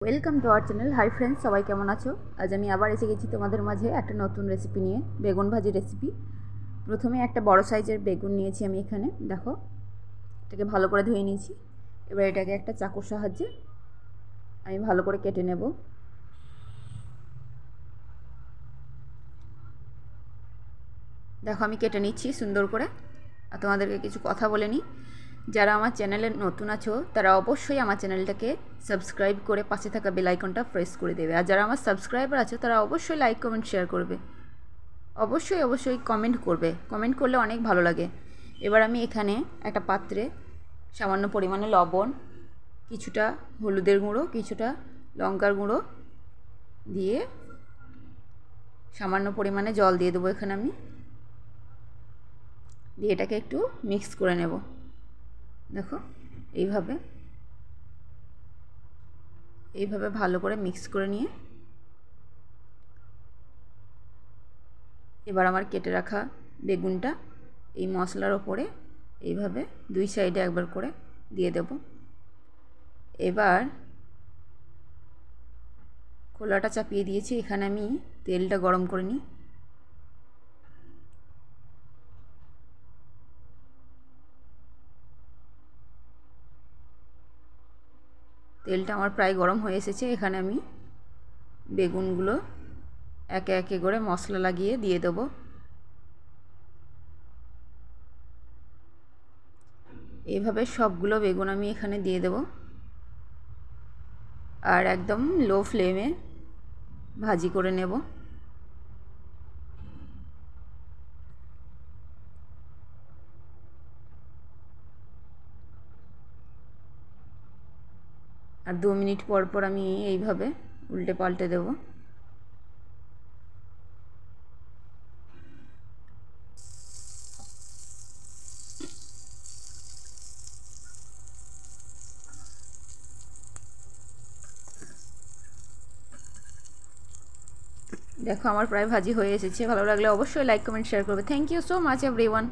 Welcome to our channel. Hi friends, সবাই কেমন আছো? আজ আমি আবার এসে গেছি তোমাদের মাঝে একটা নতুন রেসিপি নিয়ে, বেগুন ভাজি রেসিপি। প্রথমে একটা বড় সাইজের বেগুন নিয়েছি আমি এখানে, দেখো এটাকে ভালো করে ধুয়ে নিয়েছি। এবার এটাকে একটা চাকুর সাহায্যে আমি ভালো করে কেটে নেব। দেখো আমি কেটে নিচ্ছি সুন্দর করে। আর তোমাদেরকে কিছু কথা বলে নিই, যারা আমার চ্যানেলে নতুন আছো তারা অবশ্যই আমার চ্যানেলটাকে সাবস্ক্রাইব করে পাশে থাকা বেল আইকনটা প্রেস করে দেবে। আর যারা আমার সাবস্ক্রাইবার আছো তারা অবশ্যই লাইক কমেন্ট শেয়ার করবে, অবশ্যই কমেন্ট করবে। কমেন্ট করলে অনেক ভালো লাগে। এবার আমি এখানে একটা পাত্রে সামান্য পরিমাণে লবণ, কিছুটা হলুদের গুঁড়ো, কিছুটা লঙ্কার গুঁড়ো দিয়ে সামান্য পরিমাণে জল দিয়ে দেবো এখানে আমি। দিয়ে এটাকে একটু মিক্স করে নেব। দেখো এইভাবে ভালো করে মিক্স করে নিয়ে এবার আমার কেটে রাখা বেগুনটা এই মশলার ওপরে এইভাবে দুই সাইডে একবার করে দিয়ে দেব। এবার খোলাটা চাপিয়ে দিয়েছি, এখানে আমি তেলটা গরম করে নিই। তেলটা আমার প্রায় গরম হয়ে এসেছে। এখানে আমি বেগুনগুলো একে একে করে মশলা লাগিয়ে দিয়ে দেবো। এইভাবে সবগুলো বেগুন আমি এখানে দিয়ে দেব, আর একদম লো ফ্লেমে ভাজি করে নেব। আর 2 মিনিট পর পর আমি এইভাবে উল্টে পাল্টে দেব। দেখো আমার প্রায় ভাজি হয়ে এসেছে। ভালো লাগলে অবশ্যই লাইক কমেন্ট শেয়ার করবে। Thank you so much everyone.